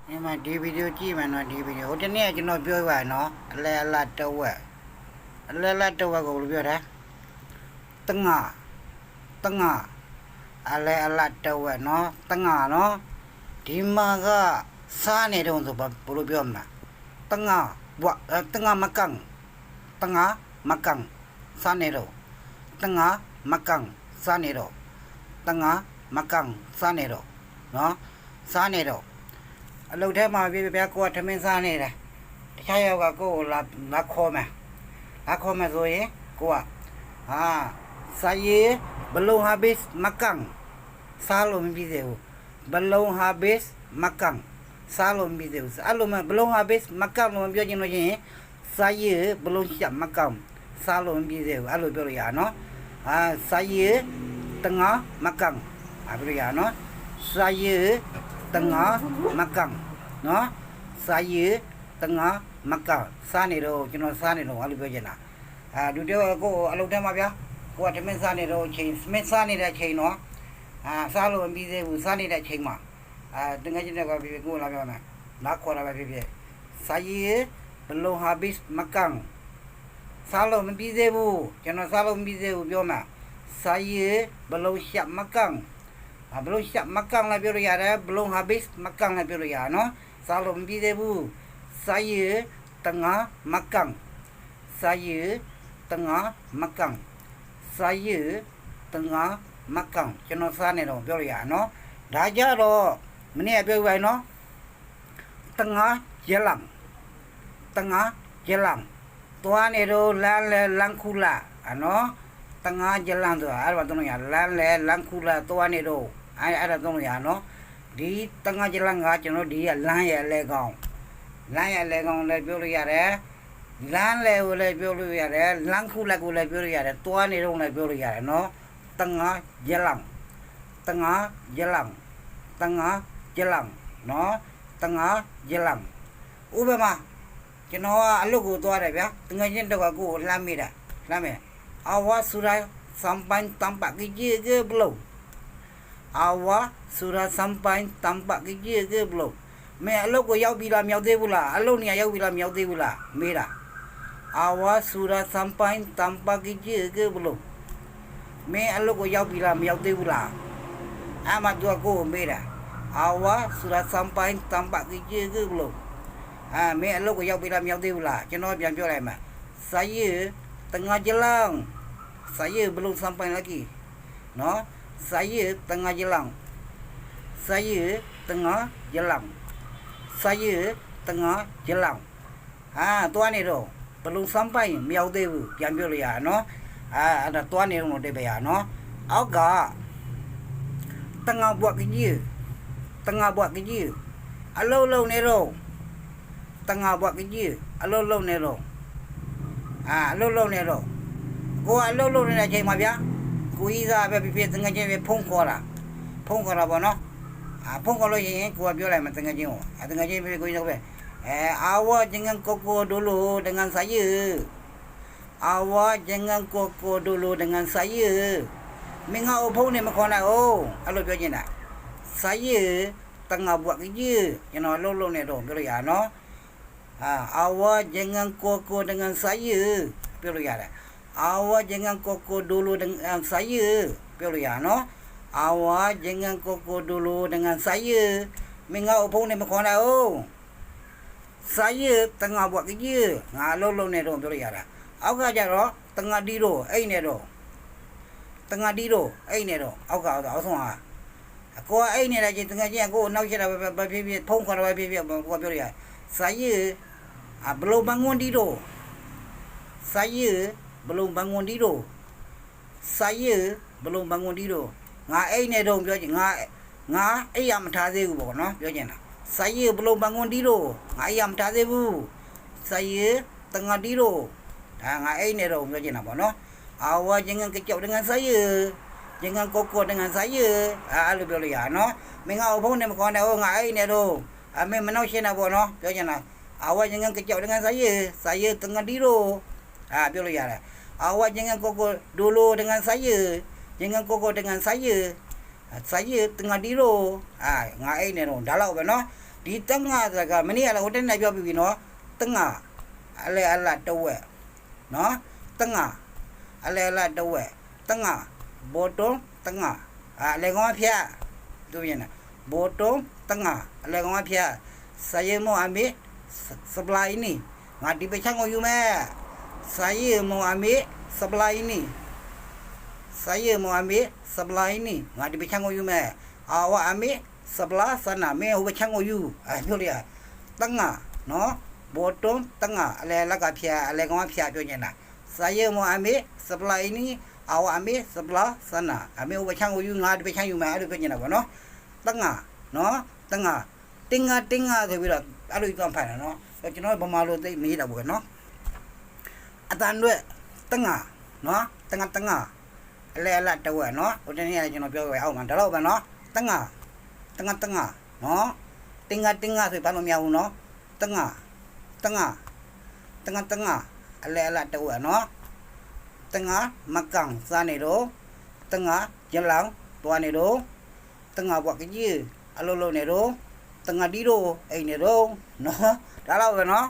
ဒီမှာဒီဗီဒီယိုကြည့်မယ်နော်ဒီဗီဒီယိုဟိုတနေ့ကျွန်တော်ပြောပါနော်အလဲအလတ်တဝက်ကိုဘယ်လိုပြောတာတငါအလဲအလတ်တဝက်နော်တငါနော်ဒီမှာကစားနေတော့ဆိုဘယ်လိုပြောမလဲတငါဘွာတငါမကန်စားနေတော့တငါမကန်စားနေတော့တငါမကန်စားနေတော့နော်စားနေတော့အလုပ်ထဲမှာပြပြကိုကထမင်းစားနေတယ်တခြားယောက်ကကိုကိုလာခေါ်မယ်ဆိုရင်ကိုကစာရေးဘလုံးဟာဘစ်မကန်စားလို့မပြီးသေးဘူးဘလုံးဟာဘစ်မကန်စားလို့မပြီးသေးဘူးအဲ့လိုမှဘလုံးဟာဘစ်မကန်လို့ပြောချင်လို့ချင်းစာရေးဘလုံးချက်မကန်စားလို့မပြီးသေးဘူးအဲ့လိုပြောလို့ရနော်စာရေးတငါမကန်အဲ့လိုရနော်စာရေးတငါမကန်နော်စာရေးတငါမကန်စားနေတော့ကျွန်တော်စားနေတော့အဲ့လိုပြောချင်တာဒုတိယကိုအလုပ်ထဲမှာဗျာကိုကတမင်စားနေတော့ချိန်စမစ်စားနေတဲ့ချိန်နော်စားလို့မပြီးသေးဘူးစားနေတဲ့ချိန်မှာတငယ်ချင်းတွေကပြကိုလာပြောမယ်လာခေါ်တာပဲဖြစ်စာရေးဘလုံးဟာဘစ်မကန်စားလို့မပြီးသေးဘူးကျွန်တော်စားလို့မပြီးသေးဘူးပြောမှာစာရေးဘလုံးချက်မကန်ဘလုံးချက်မကန်လည်းပြောလို့ရတယ်ဘလုံးဟာဘစ်မကန်လည်းပြောလို့ရနော်စားလို့မပြီးသေးဘူးစာရေးတငါမကန်စာရေးတငါမကန်စာရေးတငါမကန်ကျွန်တော်စားနေတော့ပြောလို့ရနော်ဒါကြတော့မနေ့ပြောပြနော်တငါရလံတွားနေတော့လမ်းလေလမ်းခုလာနော်တငါရလံဆိုတာအဲ့ဒါတော့ရလမ်းလေလမ်းခုလာတွားနေတော့အဲ့ဒါတော့ရနော်ဒီတငါရလံကကျွန်တော်ဒီကလမ်းရဲ့လဲကောင်းလည်းပြောလို့ရတယ်လမ်းလေကိုလည်းပြောလို့ရတယ်လမ်းခုလက်ကိုလည်းပြောလို့ရတယ်တွားနေတော့လည်းပြောလို့ရတယ်နော်တငါရလံနော်တငါရလံဥပမာကျွန်တော်ကအလုပ်ကိုသွားတယ်ဗျာတငယ်ချင်းတော့ကိုလှမ်းမိတာအဝါဆူရာစမ်ပန်တမ်ပါကြီးကဘလို့အဝါဆူရာစမ်ပန်တမ်ပါကြီးကဘလို့မဲအလုပ်ကိုရောက်ပြီလားမြောက်သေးဘူးလားအလုပ်နေရောက်ပြီလားမြောက်သေးဘူးလားမေးတာအဝါဆူရာစမ်ပန်တမ်ပါကြီးကဘလို့မဲအလုပ်ကိုရောက်ပြီလားမြောက်သေးဘူးလားအမတို့ကိုမေးတာအဝါဆူရာစမ်ပန်တမ်ပါကြီးကဘလို့မင်းအလုပ်ကိုရောက်ပြီလားမြောက်သေးဘူးလားကျွန်တော်ပြန်ပြောလိုက်မှာစာရေးတငါကြလန်းစာရေးဘလုံးစမ်ပိုင်လာကြီးနော်စာရေးတငါကြလန်းစာရေးတငါကြလန်းတွားနေတော့ဘလုံးစမ်ပိုင်မြောက်သေးဘူးပြန်ပြောလို့ရနော်အဲ့ဒါတွားနေတော့တိတ်ပဲရနော်အောက်ကတငါဘွားကြီးအလုံးလုံးနေတော့တငါဘွားကြီးအလုံးလုံးနေတော့အလုံးလုံးနေတော့ကိုအလုံးလုံးနေတဲ့ချိန်မှာဗျာကိုကြီးစားပဲဖြစ်တငယ်ချင်းပဲဖုန်းခေါ်တာပေါ့နော်ဖုန်းခေါ်လို့ရင်ကိုကပြောလိုက်မှာတငယ်ချင်းကိုတငယ်ချင်းပဲကိုကြီးတော့ပဲအာဝကျငန်ကိုကိုဒိုလိုတငန်ဆိုင်ရအာဝကျငန်ကိုကိုဒိုလိုတငန်ဆိုင်ရမင်းငါ့ဖုန်းနဲ့မခေါ်နိုင်အောင်အဲ့လိုပြောချင်တာဆိုင်ရတငါဘွားကြီးကျွန်တော်လုံးလုံးနေတော့ပြောလို့ရနော်အာဝကျငန်ကိုကိုတငန်ဆိုင်ရပြောလို့ရတယ်အာဝကျငန်ကိုကိုဒိုလိုတငန်ဆိုင်ရပြောလို့ရနော်အာဝကျငန်ကိုကိုဒိုလိုတငန်ဆိုင်ရမင်းငါ့ဖုန်းနဲ့မခေါ်နိုင်အောင်ဆိုင်ရတငါဘွားကြီးငါလုံးလုံးနေတော့ပြောလို့ရတာအောက်ကကြတော့တငါတီးတော့အိတ်နေတော့အောက်ကအောက်ဆုံးဟာကိုကအိတ်နေတဲ့ချင်းတငယ်ချင်းကိုနောက်ချက်တာပဲဖြစ်ဖုန်းခေါ်တာပဲဖြစ်ကိုပြောလို့ရဆိုင်ရဘလုံးဘန်ဝန်တီးတော့ငါအိတ်နေတော့ပြောချင်ငါအိတ်ရမထားသေးဘူးပေါ့နော်ပြောချင်တာဆိုင်ရဘလုံးဘန်ဝန်တီးတော့ငါအိတ်ရမထားသေးဘူးဆိုင်ရတငါတီးတော့ဒါငါအိတ်နေတော့ပြောချင်တာပေါ့နော်အာဝကျငန်ကကြောက်တငန်ဆိုင်ရကျငန်ကိုတငန်ဆိုင်ရအဲ့လိုပြောလို့ရနော်မင်းငါဖုန်းနဲ့မခေါ်နဲ့ငါအိတ်နေတော့မင်းမနှောက်ရှင်းတာပေါ့နော်ပြောချင်တာအာဝကျငန်ကကြောက်တငန်ဆိုင်ရတငါတီးတော့ပြောလို့ရတယ်အာဝကျငန်ကိုဒိုလိုတငန်ဆိုင်ရကျငန်ကိုတငန်ဆိုင်ရတငါတီးတော့ငါအိတ်နေတော့ဒါတော့ပဲနော် ဒီတငါစကားမနေ့ကလည်းဟိုတက်နေပြောပြီးပြီနော်တငါအလဲအလတ်တဝက်နော်တငါအလဲအလတ်တဝက်တငါဘောတုံးတငါအလဲကောင်ဖျားတို့ပြန်နာဘောတုံးတငါအလဲကောင်ဖျားစာရမောအမေ supply နီငါဒီပချောင်းကိုယူမယ်စာရမောအမေ supply နီစာရမောအမေ supply နီငါဒီပချောင်းကိုယူမယ်အာဝအမေ supply စနာမေဟိုပချောင်းကိုယူပြောရတငါနော်ဘောတုံးတငါအလဲလက်ကဖျားအလဲကောင်ဖျားပြောနေတာစာရမောအမေ supply နီအာဝအမေ supply စနာအမေဟိုပချောင်းကိုယူငါဒီပချောင်းယူမယ်အဲ့လိုပြောနေတာပေါ့နော်တငါနော်တငါတင်းငါဆိုပြီးတော့အဲ့လိုကြောင့်ဖိုင်တာနော်ကျွန်တော်ဗမာလိုသိမေးတာပေါ့နော်အတန်တွေတငါနော်တငါအလဲအလတ်တဝက်နော်ဟိုတနေ့ကကျွန်တော်ပြောခဲ့အောင်မှာဒါတော့ပဲနော်တငါနော်တင်းငါဆိုဘာလို့မရဘူးနော်တငါအလဲအလတ်တဝက်နော်တငါမကန်စားနေတော့တငါရလောင်တွားနေတော့တငါဘွားကြီးအလုံးလုံးနေတော့တငါဒီတော့အိမ်နေတော့နော်ဒါတော့ပဲနော်